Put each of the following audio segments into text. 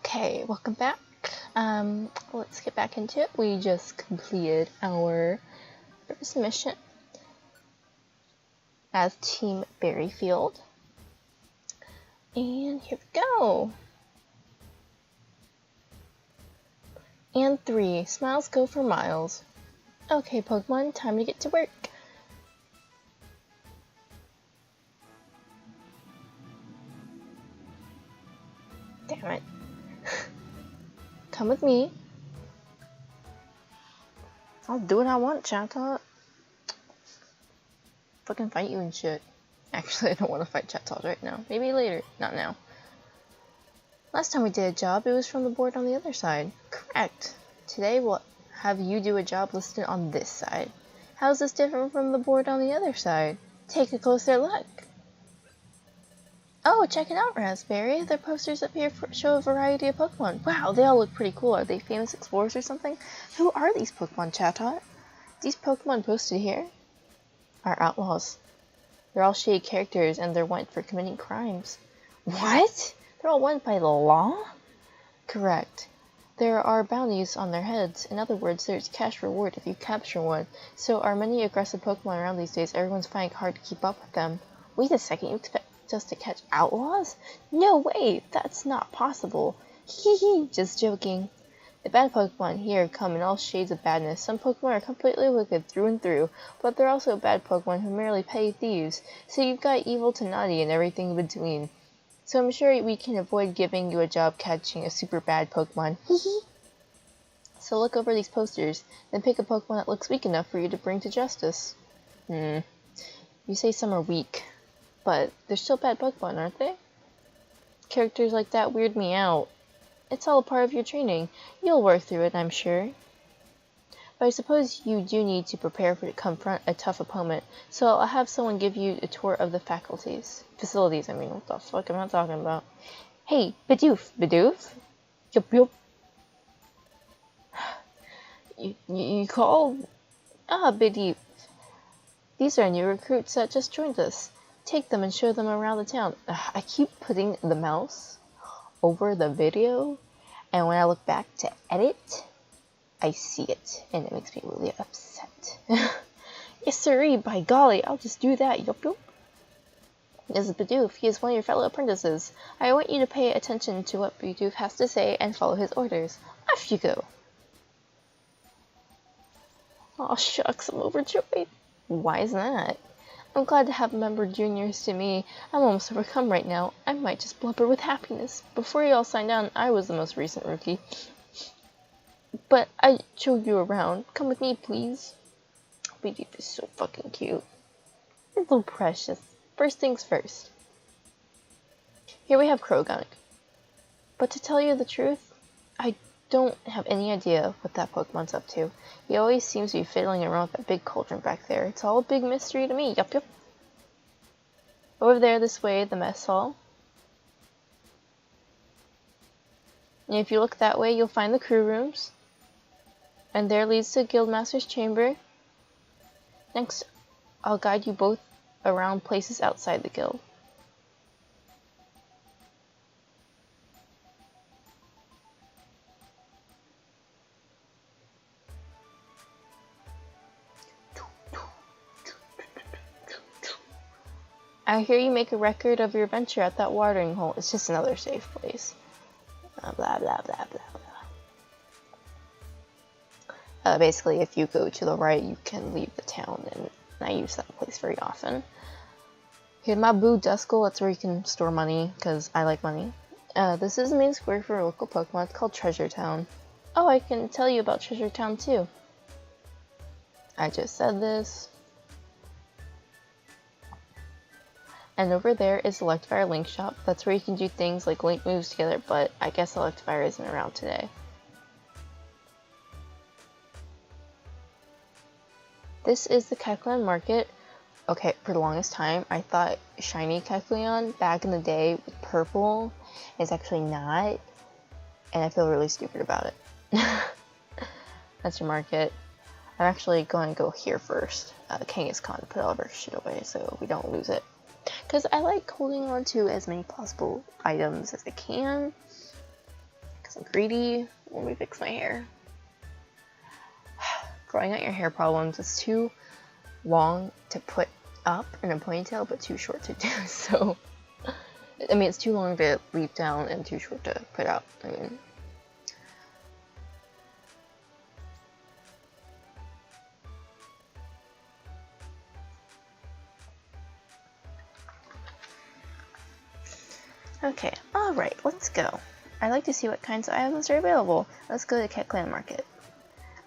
Okay, welcome back. Let's get back into it. We just completed our first mission as Team Berryfield. And here we go. And 3. Smiles go for miles. Okay, Pokemon, time to get to work. Damn it. Come with me. I'll do what I want, Chatot. Fucking fight you and shit. Actually, I don't want to fight Chatot right now. Maybe later. Not now. Last time we did a job, it was from the board on the other side. Correct. Today we'll have you do a job listed on this side. How is this different from the board on the other side? Take a closer look. Oh, check it out, Razzberry. Their posters up here show a variety of Pokemon. Wow, they all look pretty cool. Are they famous explorers or something? Who are these Pokemon, Chatot? These Pokemon posted here are outlaws. They're all shady characters and they're wanted for committing crimes. What? They're all wanted by the law? Correct. There are bounties on their heads. In other words, there's cash reward if you capture one. So are many aggressive Pokemon around these days. Everyone's finding it hard to keep up with them. Wait a second, you expect us to catch outlaws? No way, that's not possible. Hee, just joking. The bad Pokemon here come in all shades of badness. Some Pokemon are completely wicked through and through, but there are also bad Pokemon who are merely petty thieves. So you've got evil to naughty and everything in between. So I'm sure we can avoid giving you a job catching a super bad Pokemon. Hee. So look over these posters, then pick a Pokemon that looks weak enough for you to bring to justice. You say some are weak, but they're still bad Pokemon, aren't they? Characters like that weird me out. It's all a part of your training. You'll work through it, I'm sure. But I suppose you do need to prepare to confront a tough opponent, so I'll have someone give you a tour of the facilities. What the fuck am I talking about? Hey, Bidoof. Bidoof? Yup. You called? Ah, Bidoof. These are new recruits that just joined us. Take them and show them around the town. I keep putting the mouse over the video, and when I look back to edit, I see it, and it makes me really upset. Yes, sirree, by golly, I'll just do that. Yup. This is Bidoof. He is one of your fellow apprentices. I want you to pay attention to what Bidoof has to say and follow his orders. Off you go. Aw, shucks, I'm overjoyed. Why is that? I'm glad to have member juniors to me. I'm almost overcome right now. I might just blubber with happiness. Before you all signed on, I was the most recent rookie. But I showed you around. Come with me, please. Bidoof is so fucking cute. You're so precious. First things first. Here we have Croagunk. But to tell you the truth, I don't have any idea what that Pokemon's up to. He always seems to be fiddling around with that big cauldron back there. It's all a big mystery to me. Yup. Over there, this way, the mess hall. And if you look that way, you'll find the crew rooms. And there leads to Guildmaster's chamber. Next, I'll guide you both around places outside the guild. I hear you make a record of your adventure at that watering hole. It's just another safe place. Blah, blah, blah, blah, blah. Basically, if you go to the right, you can leave the town, and I use that place very often. Here's my Boo Duskull. That's where you can store money, because I like money. This is the main square for a local Pokemon. It's called Treasure Town. Oh, I can tell you about Treasure Town, too. I just said this. And over there is the Electivire Link Shop. That's where you can do things like link moves together, but I guess Electivire isn't around today. This is the Kecleon Market. Okay, for the longest time, I thought shiny Kecleon back in the day with purple is actually not, and I feel really stupid about it. That's your market. I'm actually going to go here first. Kangaskhan to put all of our shit away so we don't lose it. Because I like holding on to as many possible items as I can. wasn't greedy. Let me fix my hair. Growing out your hair problems is too long to put up in a ponytail, but too short to do. So, I mean, it's too long to leave down and too short to put out. I mean, okay, alright, let's go. I'd like to see what kinds of items are available. Let's go to Cat Clan Market.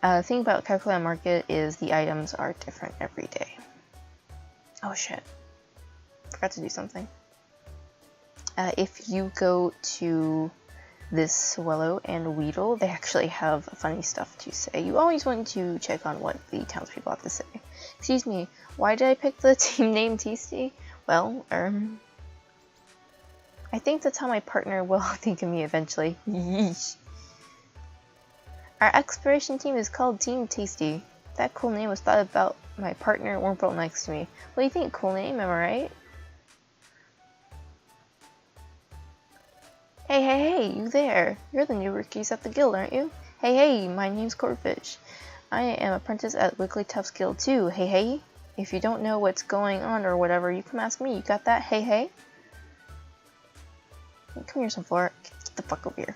The thing about Cat Clan Market is the items are different every day. Oh shit. Forgot to do something. If you go to this Swallow and Weedle, they actually have funny stuff to say. You always want to check on what the townspeople have to say. Excuse me, why did I pick the team name Tasty? Well, I think that's how my partner will think of me eventually. Yeesh. Our exploration team is called Team Tasty. That cool name was thought about my partner Wormple next to me. What do you think? Cool name, am I right? Hey, you there. You're the new rookies at the guild, aren't you? Hey, my name's Corfish. I am apprentice at Wigyltuff's guild too. Hey. If you don't know what's going on or whatever, you come ask me. You got that? Hey. Come here, Sunflower. Get the fuck over here.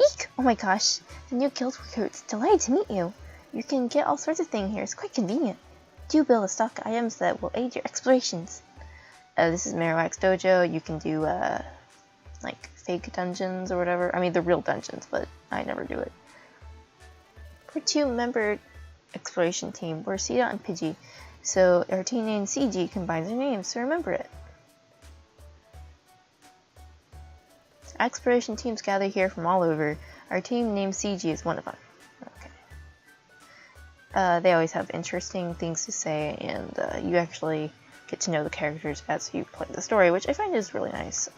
Eek! Oh my gosh. The new guild recruits. Delighted to meet you. You can get all sorts of things here. It's quite convenient. Do build a stock of items that will aid your explorations. This is Marowak's dojo. You can do, like, fake dungeons or whatever. I mean, the real dungeons, but I never do it. We're a two-member exploration team. We're Chatot and Pidgey. So our team name CG combines our names, so remember it. Exploration teams gather here from all over. Our team named CG is one of them. Okay. They always have interesting things to say, and you actually get to know the characters as you play the story, which I find is really nice.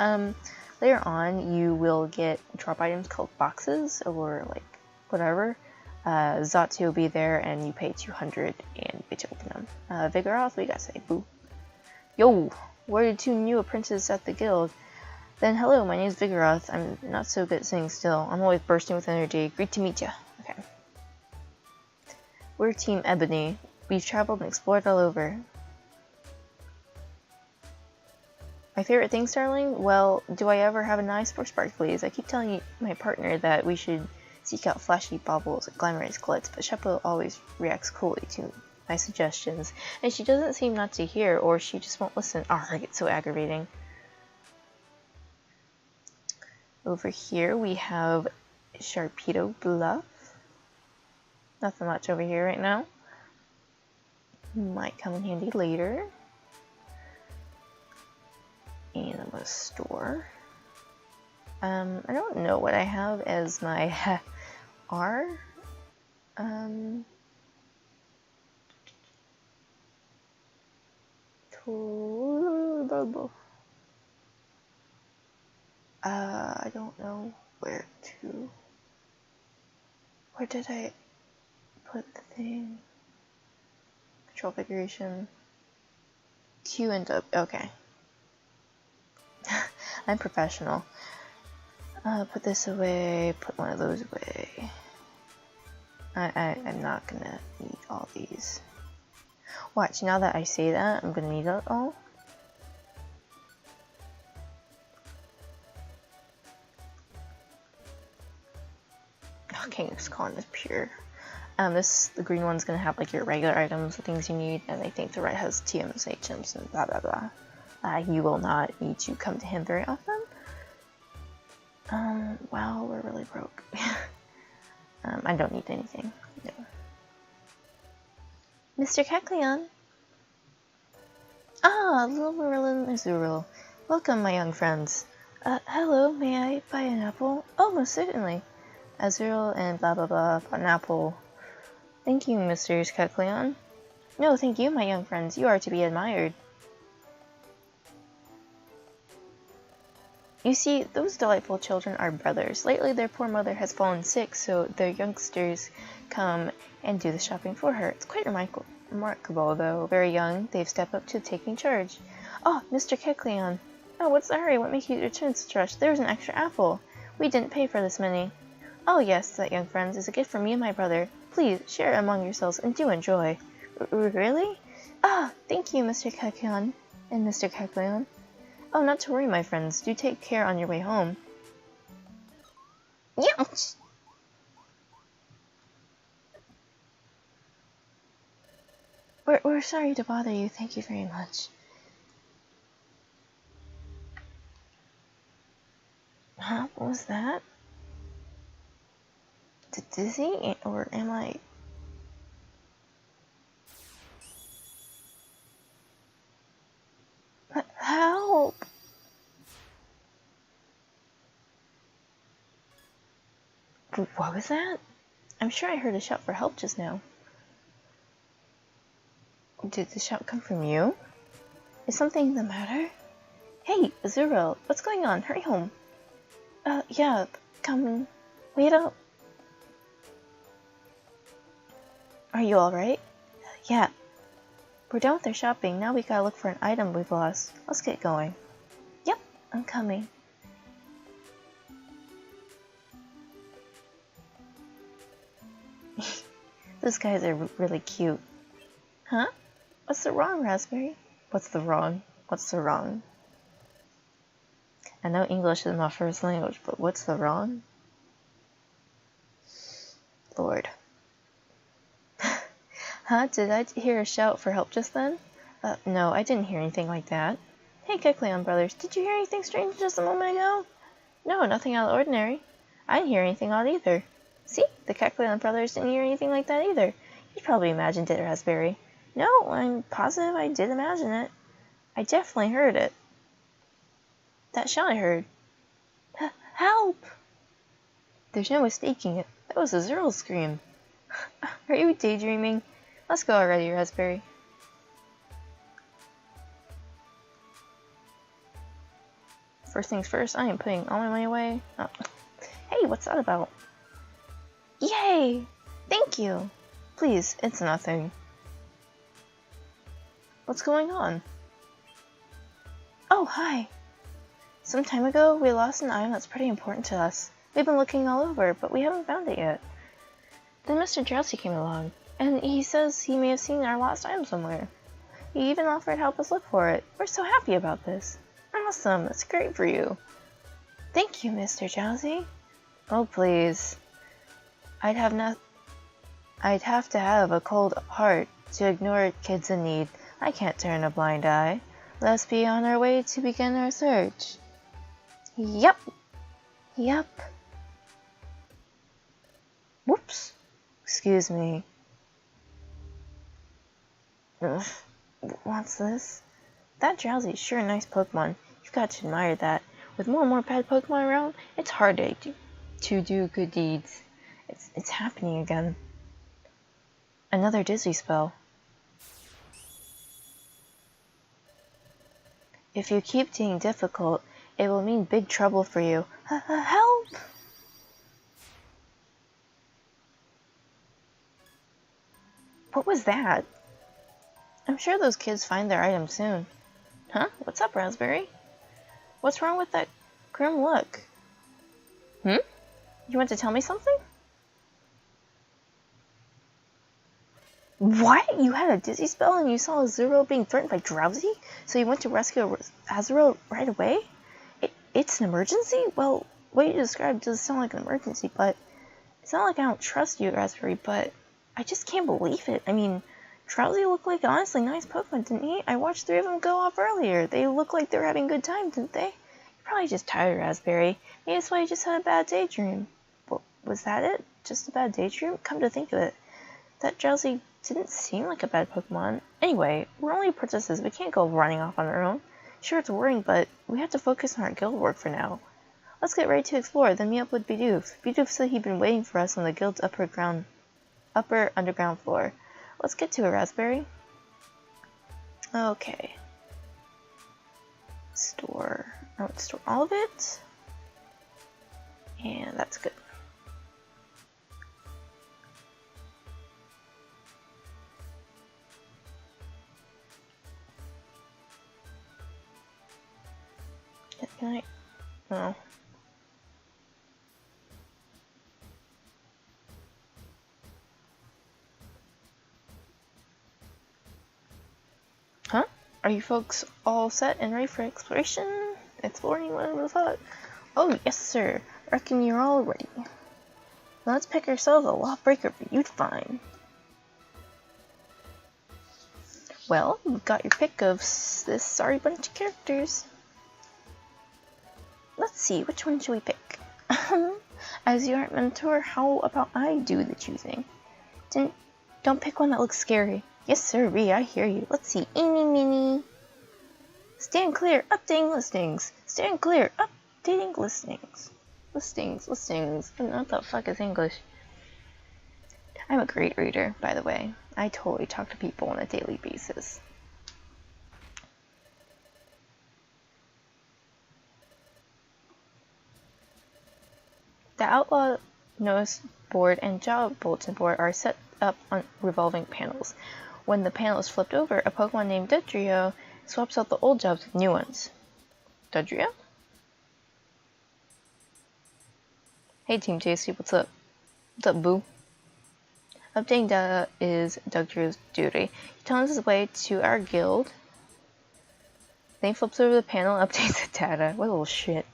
Later on, you will get drop items called boxes, or like whatever. Zatu will be there, and you pay 200 and you get to open them. Vigoroth, we gotta say boo. Yo, we're the two new apprentices at the guild. Then hello, my name is Vigoroth. I'm not so good at sitting still. I'm always bursting with energy. Great to meet ya. Okay. We're Team Ebony. We've traveled and explored all over. My favorite thing, Starling? Well, do I ever have a nice or sparklies? I keep telling my partner that we should seek out flashy baubles and glamorous glitz, but Sheppo always reacts coolly to my suggestions, and she doesn't seem not to hear, or she just won't listen. Arrgh, it's so aggravating. Over here we have Sharpedo Bluff. Nothing much over here right now. Might come in handy later. And I'm gonna store. I don't know what I have as my R. I don't know where to. Where did I put the thing? Control configuration. Q and W. Okay. I'm professional. Put this away. Put one of those away. I'm not gonna need all these. Watch, now that I say that, I'm gonna need it all. King's Con is pure. The green one's gonna have like your regular items, the things you need, and I think the red has TMs, HMs, and blah blah blah. You will not need to come to him very often. Well, we're really broke. I don't need anything. No. Mr. Kecleon! Ah, little Merlin Azurill. Welcome, my young friends. Hello, may I buy an apple? Oh, most certainly. Azurill and blah blah blah, an apple. Thank you, Mr. Kecleon. No, thank you, my young friends. You are to be admired. You see, those delightful children are brothers. Lately, their poor mother has fallen sick, so their youngsters come and do the shopping for her. It's quite remarkable, though. Very young, they've stepped up to taking charge. Oh, Mr. Kecleon. Oh, what's the hurry? What makes you return such rush? There's an extra apple. We didn't pay for this many. Oh yes, said young friends, is a gift from me and my brother. Please, share it among yourselves and do enjoy. Really? Ah, thank you, Mr. Kakyon and Mr. Kakleon. Oh, not to worry, my friends. Do take care on your way home. Youch! We're sorry to bother you. Thank you very much. Huh? What was that? Dizzy? Or am I... Help! What was that? I'm sure I heard a shout for help just now. Did the shout come from you? Is something the matter? Hey, Azuriel, what's going on? Hurry home. Yeah, come. Wait up. Are you alright? Yeah. We're done with our shopping. Now we gotta look for an item we've lost. Let's get going. Yep, I'm coming. Those guys are really cute. Huh? What's the wrong, Razzberry? What's the wrong? What's the wrong? I know English is my first language, but what's the wrong? Lord. Huh? Did I hear a shout for help just then? No, I didn't hear anything like that. Hey, Kecleon brothers, did you hear anything strange just a moment ago? No, nothing out of the ordinary. I didn't hear anything odd either. See? The Kecleon brothers didn't hear anything like that either. You probably imagined it, Razzberry. No, I'm positive I did imagine it. I definitely heard it. That shout I heard. Help! There's no mistaking it. That was a Zerl scream. Are you daydreaming? Let's go already, Razzberry. First things first, I am putting all my money away. Oh. Hey, what's that about? Yay! Thank you! Please, it's nothing. What's going on? Oh, hi! Some time ago, we lost an item that's pretty important to us. We've been looking all over, but we haven't found it yet. Then Mr. Drowsy came along, and he says he may have seen our lost item somewhere. He even offered to help us look for it. We're so happy about this. Awesome, that's great for you. Thank you, Mr. Drowsy. Oh, please. I'd have to have a cold heart to ignore kids in need. I can't turn a blind eye. Let's be on our way to begin our search. Yep. Yep. Whoops. Excuse me. Ugh. What's this? That Drowsy's sure a nice Pokemon. You've got to admire that. With more and more bad Pokemon around, it's hard to do good deeds. It's happening again. Another Dizzy spell. If you keep being difficult, it will mean big trouble for you. Help! What was that? I'm sure those kids find their item soon. Huh? What's up, Razzberry? What's wrong with that grim look? You want to tell me something? What? You had a Dizzy spell and you saw Azuriel being threatened by Drowsy? So you went to rescue Azuriel right away? It's an emergency? Well, what you described does sound like an emergency, but it's not like I don't trust you, Razzberry, but I just can't believe it. I mean, Drowsy looked like an honestly nice Pokemon, didn't he? I watched 3 of them go off earlier. They looked like they were having a good time, didn't they? You're probably just tired, Razzberry. Maybe that's why you just had a bad daydream. But was that it? Just a bad daydream? Come to think of it, that Drowsy didn't seem like a bad Pokemon. Anyway, we're only apprentices. We can't go running off on our own. Sure, it's worrying, but we have to focus on our guild work for now. Let's get ready to explore, then meet up with Bidoof. Bidoof said he'd been waiting for us on the guild's upper underground floor. Let's get to it, Razzberry. Okay. Store. I want to store all of it. And that's good. Can I? No. Are you folks all set and ready for exploration? Exploring, whatever the fuck. Oh, yes, sir. Reckon you're all ready. Let's pick ourselves a lawbreaker for you to find. Well, we've got your pick of this sorry bunch of characters. Let's see, which one should we pick? As your art mentor, how about I do the choosing? Don't pick one that looks scary. Yes, sirree, I hear you. Let's see. Eeny, meeny. Stand clear, updating listings. Stand clear, updating listings. Listings. What the fuck is English? I'm a great reader, by the way. I totally talk to people on a daily basis. The Outlaw Notice Board and Job Bulletin Board are set up on revolving panels. When the panel is flipped over, a Pokemon named Dodrio swaps out the old jobs with new ones. Dodrio? Hey Team Tasty, what's up? What's up, boo? Updating data is Dodrio's duty. He tells his way to our guild. Then he flips over the panel and updates the data. What a little shit.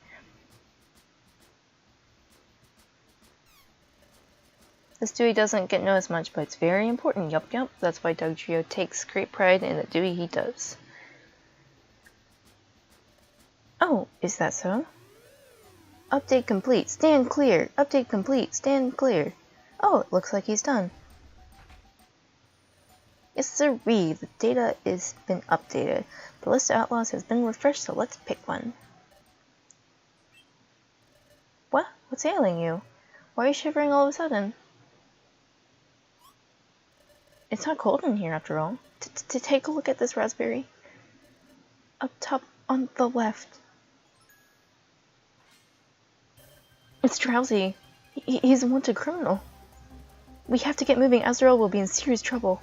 This duty doesn't get noticed much, but it's very important. Yup. That's why Dodrio takes great pride in the duty he does. Oh, is that so? Update complete. Stand clear. Update complete. Stand clear. Oh, it looks like he's done. Yes, sirree. The data has been updated. The list of outlaws has been refreshed, so let's pick one. What? What's ailing you? Why are you shivering all of a sudden? It's not cold in here, after all. Take a look at this Razzberry. Up top on the left. It's Drowsy. He's a wanted criminal. We have to get moving. Azrael will be in serious trouble.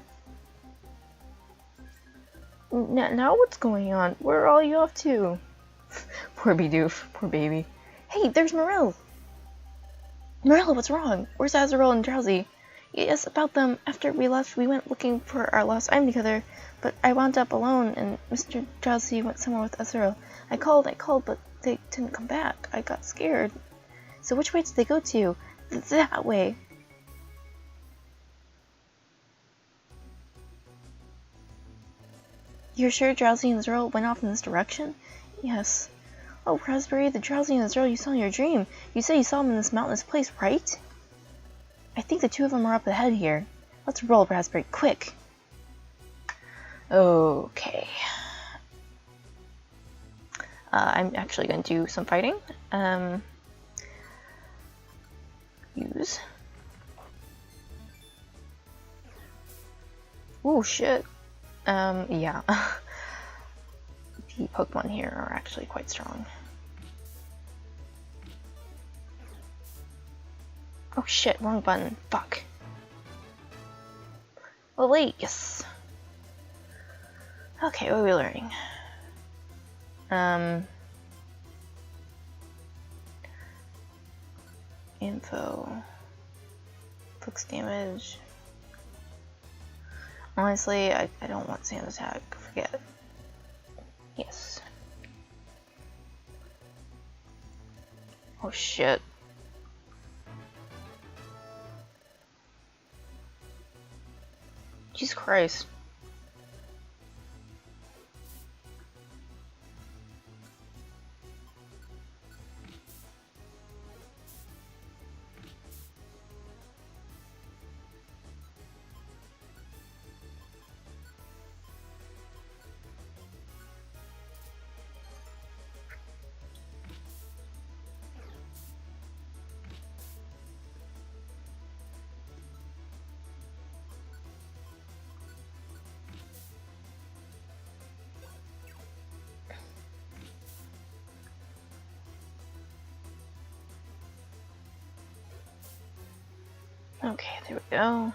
Now what's going on? Where are all you off to? Poor Bidoof. Poor baby. Hey, there's Morel. Morel, what's wrong? Where's Azrael and Drowsy? Yes, about them. After we left, we went looking for our lost item together, but I wound up alone, and Mr. Drowsy went somewhere with Azrael. I called, but they didn't come back. I got scared. So which way did they go to? That way. You're sure Drowsy and Azrael went off in this direction? Yes. Oh, Razzberry, the Drowsy and Azrael you saw in your dream. You said you saw them in this mountainous place, right? I think the two of them are up ahead here. Let's roll, Razzberry, quick. Okay. I'm actually going to do some fighting. Use. Oh shit. Yeah. The Pokemon here are actually quite strong. Oh shit, wrong button. Fuck. Well, wait, yes. Okay, what are we learning? Info. Focus damage. Honestly, I don't want Sand Attack. Forget. Yes. Oh shit. Jesus Christ. Okay, there we go.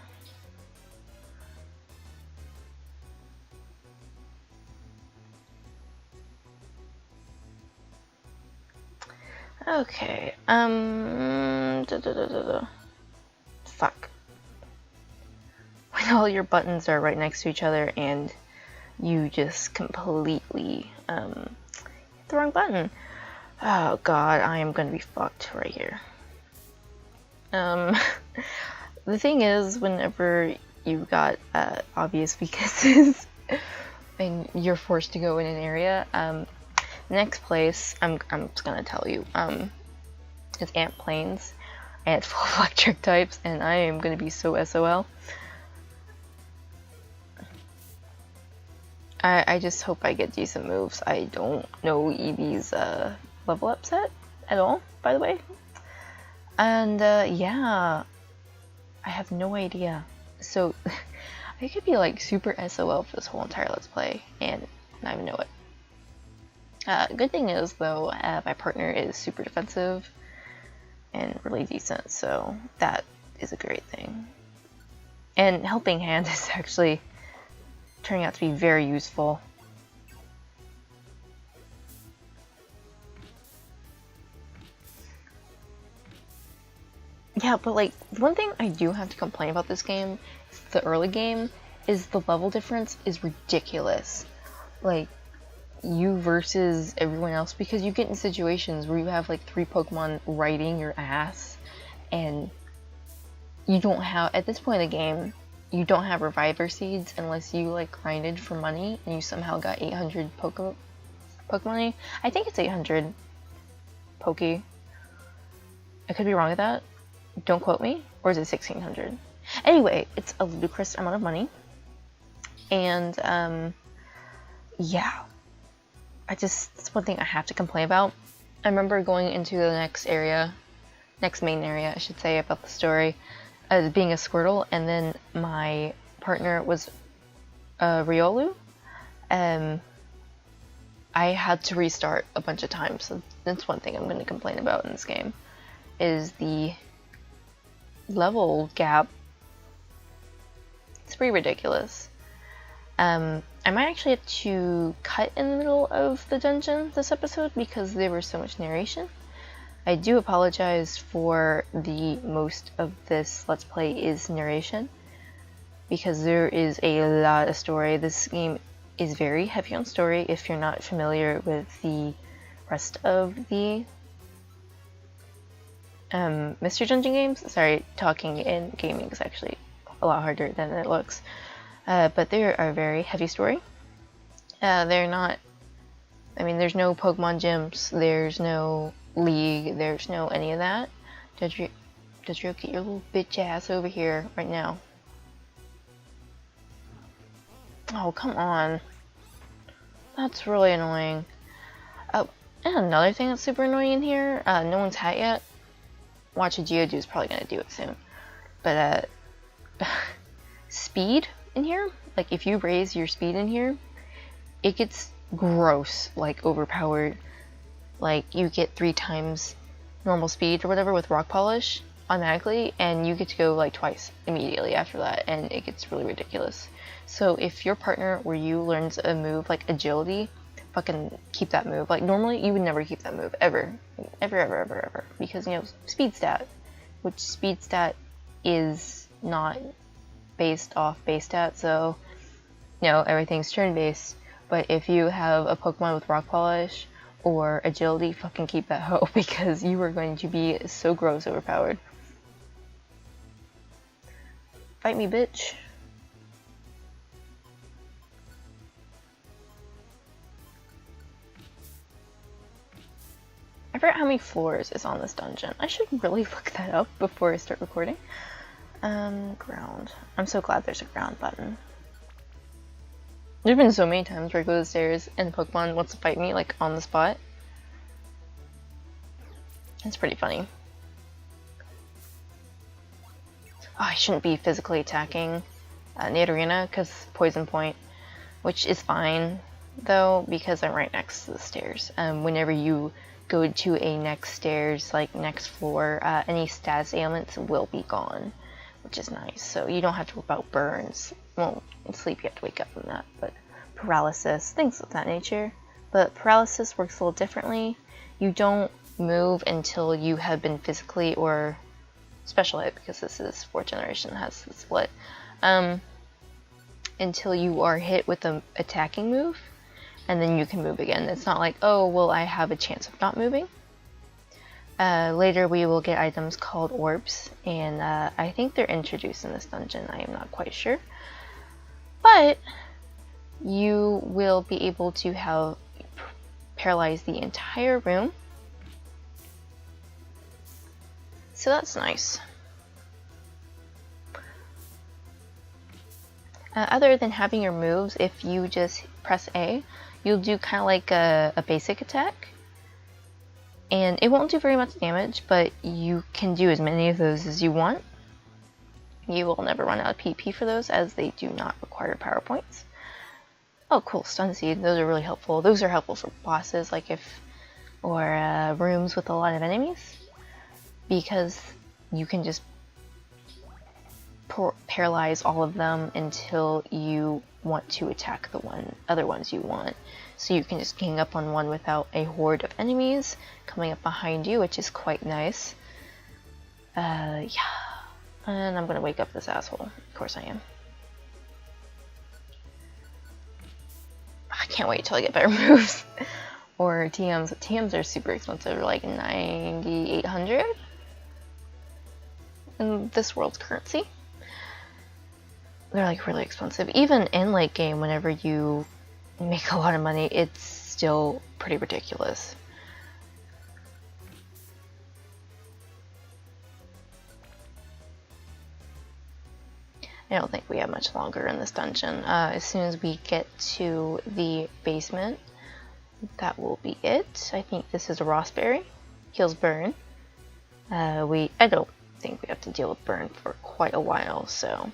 Okay, Fuck. When all your buttons are right next to each other and you just completely hit the wrong button. Oh god, I am gonna be fucked right here. The thing is, whenever you got obvious weaknesses and you're forced to go in an area, next place I'm just gonna tell you is Ant Plains, and it's full of electric types, and I am gonna be so SOL. I just hope I get decent moves. I don't know Eevee's level up set at all, by the way. And yeah, I have no idea. So I could be like super SOL for this whole entire Let's Play and not even know it. Good thing is though, my partner is super defensive and really decent, so that is a great thing. And Helping Hand is actually turning out to be very useful. Yeah, but like, one thing I do have to complain about this game, the early game, is the level difference is ridiculous. Like, you versus everyone else, because you get in situations where you have like 3 Pokemon riding your ass, and you don't have, at this point in the game, you don't have Reviver Seeds unless you like grinded for money and you somehow got 800 Pokemon. I think it's 800 Poke. I could be wrong with that. Don't quote me. Or is it 1600? Anyway, it's a ludicrous amount of money. And yeah. That's one thing I have to complain about. I remember going into the next main area, I should say, about the story, as being a Squirtle, and then my partner was Riolu. I had to restart a bunch of times, so that's one thing I'm going to complain about in this game, is the level gap. It's pretty ridiculous. I might actually have to cut in the middle of the dungeon this episode because there was so much narration. I do apologize for the most of this Let's Play is narration, because there is a lot of story. This game is very heavy on story if you're not familiar with the rest of the Mystery Dungeon games. Sorry, talking in gaming is actually a lot harder than it looks. But they are a very heavy story. They're not, I mean, there's no Pokemon gyms, there's no League, there's no any of that. Dodrio, get your little bitch ass over here right now. Oh, come on. That's really annoying. Oh, and another thing that's super annoying in here, no one's hat yet. Watch a Geodude is probably gonna do it soon. But, speed in here, like if you raise your speed in here, it gets gross, like overpowered. Like you get 3 times normal speed or whatever with rock polish automatically, and you get to go like twice immediately after that, and it gets really ridiculous. So if your partner or you learns a move like agility, fucking keep that move. Like normally you would never keep that move ever, because you know, speed stat, which speed stat is not based off base stat, so you know, everything's turn based. But if you have a Pokemon with rock polish or agility, fucking keep that hoe, because you are going to be so gross overpowered. Fight me, bitch. I forgot how many floors is on this dungeon. I should really look that up before I start recording. Ground. I'm so glad there's a ground button. There's been so many times where I go to the stairs and the Pokemon wants to fight me, like, on the spot. It's pretty funny. Oh, I shouldn't be physically attacking Nidorina because Poison Point, which is fine, though, because I'm right next to the stairs. Whenever you go to a next stairs, like next floor, any status ailments will be gone, which is nice. So you don't have to worry about burns. Well, in sleep you have to wake up from that, but paralysis, things of that nature. But paralysis works a little differently. You don't move until you have been physically or special hit, because this is 4th generation, has the split. until you are hit with an attacking move, and then you can move again. It's not like, oh, well, I have a chance of not moving. Later we will get items called orbs, and I think they're introduced in this dungeon. I am not quite sure. But you will be able to have paralyze the entire room. So that's nice. Other than having your moves, if you just press A, you'll do kind of like a basic attack. And it won't do very much damage, but you can do as many of those as you want. You will never run out of PP for those, as they do not require power points. Oh, cool, stun seed. Those are really helpful. Those are helpful for bosses, like or rooms with a lot of enemies, because you can just paralyze all of them until you want to attack the other ones you want. So you can just gang up on one without a horde of enemies coming up behind you, which is quite nice. Yeah. And I'm gonna wake up this asshole. Of course I am. I can't wait till I get better moves. Or TMs. TMs are super expensive. They're like 9,800 in this world's currency. They're like really expensive. Even in late game, whenever you make a lot of money, it's still pretty ridiculous. I don't think we have much longer in this dungeon. As soon as we get to the basement, that will be it. I think this is a Razzberry. Heals burn. I don't think we have to deal with burn for quite a while, so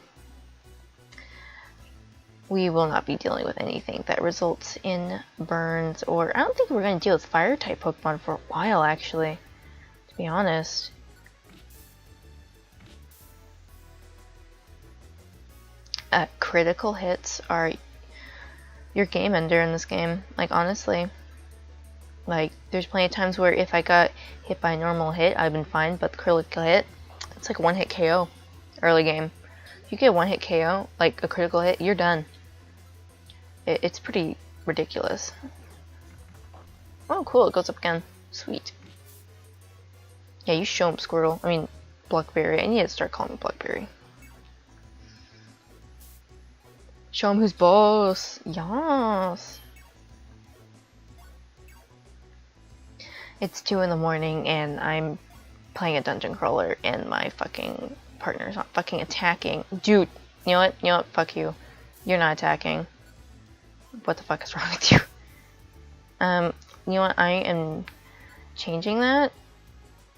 we will not be dealing with anything that results in burns, or I don't think we're going to deal with fire type Pokemon for a while, actually, to be honest. Critical hits are your game ender in this game. Like, honestly, like, there's plenty of times where if I got hit by a normal hit, I've been fine, but the critical hit, it's like a one-hit KO early game. If you get a one-hit KO, like a critical hit, you're done. It's pretty ridiculous. Oh, cool, it goes up again. Sweet. Yeah, you show him, Squirtle. I mean, Blukberry. I need to start calling him Blukberry. Show him who's boss. Yes. It's 2 in the morning and I'm playing a dungeon crawler and my fucking partner's not fucking attacking. Dude, you know what? You know what? Fuck you. You're not attacking. What the fuck is wrong with you? You know what? I am changing that.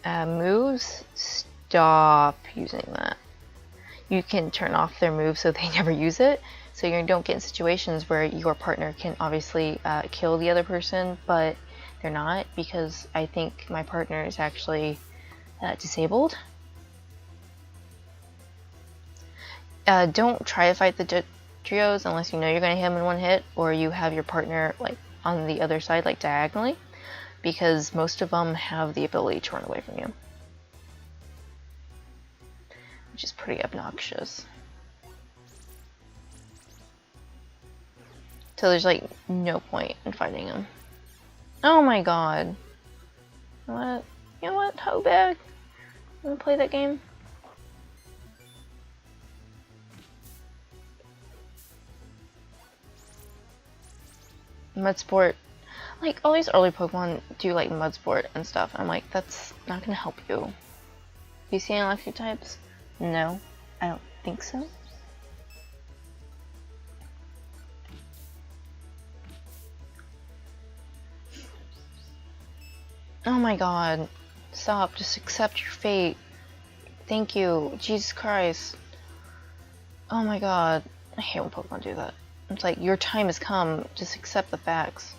Moves. Stop using that. You can turn off their moves so they never use it. So you don't get in situations where your partner can obviously kill the other person, but they're not, because I think my partner is actually disabled. Don't try to fight the trios unless you know you're going to hit them in one hit, or you have your partner like on the other side, like diagonally, because most of them have the ability to run away from you, which is pretty obnoxious. So there's like no point in fighting him. Oh my god. You know what? You know what? How bad? Wanna play that game? Mud Sport. Like, all these early Pokemon do like Mud Sport and stuff. I'm like, that's not gonna help you. Do you see any electric types? No, I don't think so. Oh my god. Stop. Just accept your fate. Thank you. Jesus Christ. Oh my god. I hate when Pokemon do that. It's like, your time has come. Just accept the facts.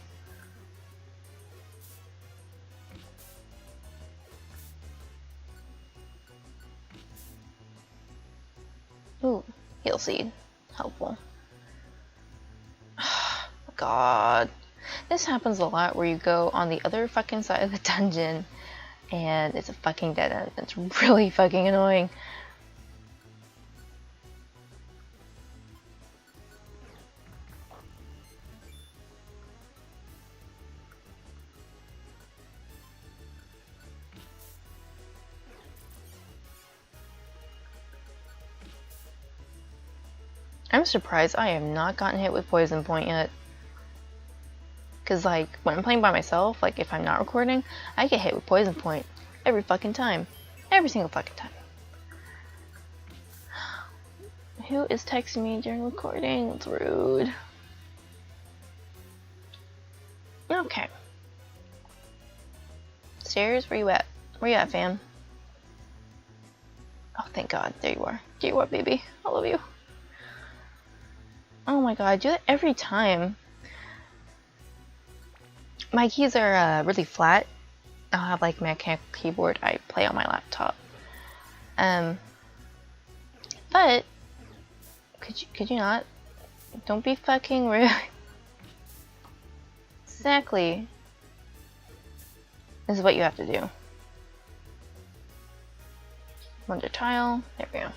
Ooh. Heal Seed. Helpful. God. This happens a lot where you go on the other fucking side of the dungeon and it's a fucking dead end. It's really fucking annoying. I'm surprised I have not gotten hit with poison point yet. Cause like when I'm playing by myself, like if I'm not recording, I get hit with poison point every fucking time. Every single fucking time. Who is texting me during recording? It's rude. Okay. Stairs, where you at? Where you at, fam? Oh, thank God. There you are. There you are, baby. I love you. Oh my God, I do that every time. My keys are really flat. I'll have like mechanical keyboard. I play on my laptop. But could you not? Don't be fucking rude. Exactly. This is what you have to do. Under tile. There we go.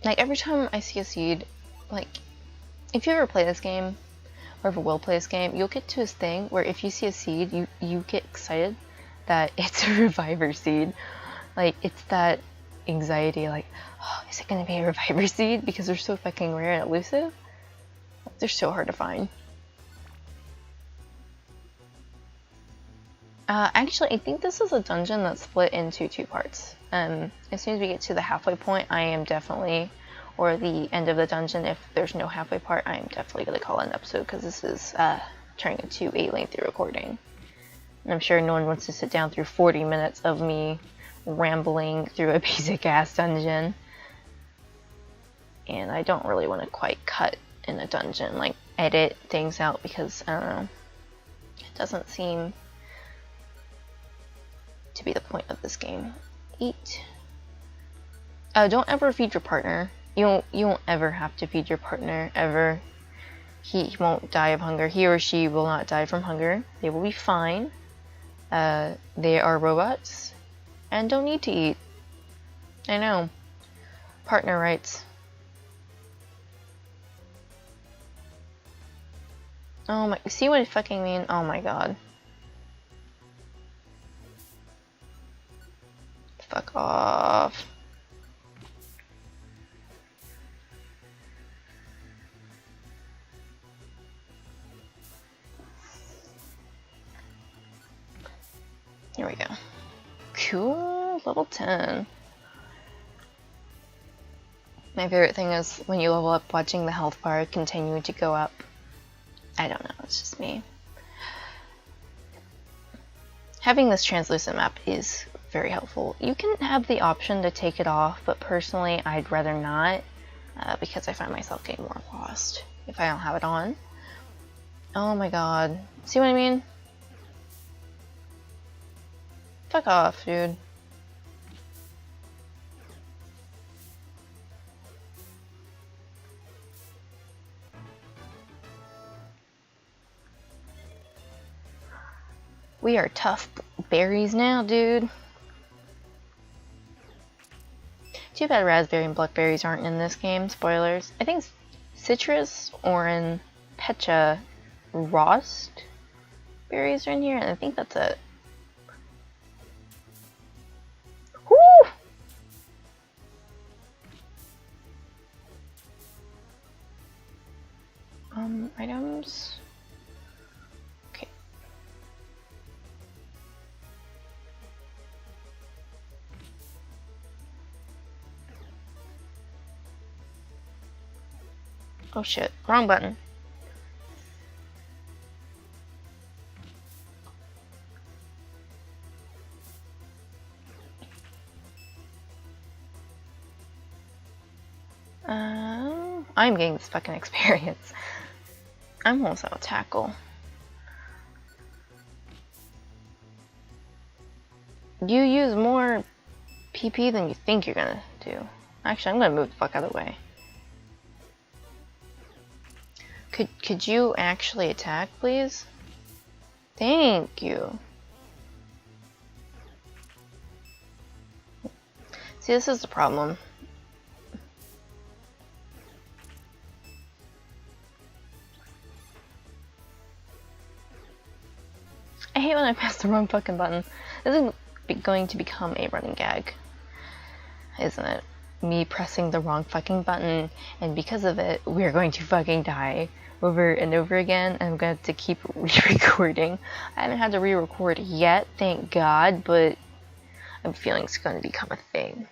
Like every time I see a seed, like if you ever play this game or ever will play this game, you'll get to this thing where if you see a seed, you get excited that it's a reviver seed. Like it's that anxiety, like, oh, is it gonna be a reviver seed? Because they're so fucking rare and elusive. They're so hard to find. Actually, I think this is a dungeon that's split into 2 parts. As soon as we get to the halfway point, I am definitely, or the end of the dungeon, if there's no halfway part, I am definitely going to call it an episode, because this is turning into a lengthy recording. And I'm sure no one wants to sit down through 40 minutes of me rambling through a basic ass dungeon. And I don't really want to quite cut in a dungeon, like edit things out, because, I don't know, it doesn't seem to be the point of this game. Eat. Don't ever feed your partner. You won't ever have to feed your partner, ever. He won't die of hunger. He or she will not die from hunger. They will be fine. They are robots and don't need to eat. I know. Partner rights. Oh my, see what I fucking mean? Oh my God. Fuck off. Here we go. Cool, level 10. My favorite thing is when you level up, watching the health bar continue to go up. I don't know, it's just me. Having this translucent map is very helpful. You can have the option to take it off, but personally I'd rather not, because I find myself getting more lost if I don't have it on. Oh my God. See what I mean? Fuck off, dude. We are tough berries now, dude. Too bad raspberry and blackberries aren't in this game. Spoilers. I think citrus, orange, pecha, rost berries are in here, and I think that's it. Woo! Items. Okay. Oh shit, wrong button. I'm getting this fucking experience. I'm almost out of tackle. You use more PP than you think you're gonna do. Actually, I'm gonna move the fuck out of the way. Could you actually attack, please? Thank you. See, this is the problem. I hate when I press the wrong fucking button. This is going to become a running gag, isn't it? me pressing the wrong fucking button, and because of it, we're going to fucking die over and over again. I'm going to keep re-recording. I haven't had to re-record yet, thank God, but I'm feeling it's going to become a thing.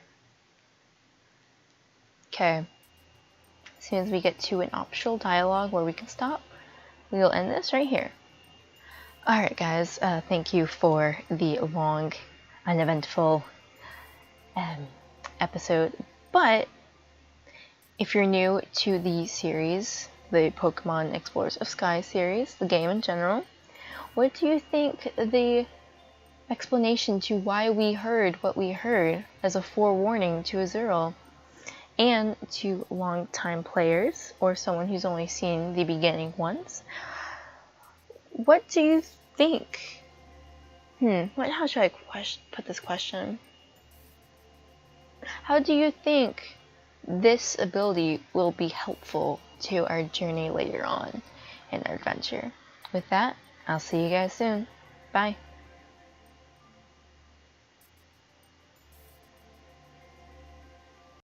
Okay. As soon as we get to an optional dialogue where we can stop, we will end this right here. Alright guys, thank you for the long, uneventful episode. But if you're new to the series, the Pokemon Explorers of Sky series, the game in general, what do you think the explanation to why we heard what we heard as a forewarning to Azurill? And to long-time players, or someone who's only seen the beginning once, what do you think? How should I put this question? How do you think this ability will be helpful to our journey later on in our adventure? With that, I'll see you guys soon. Bye.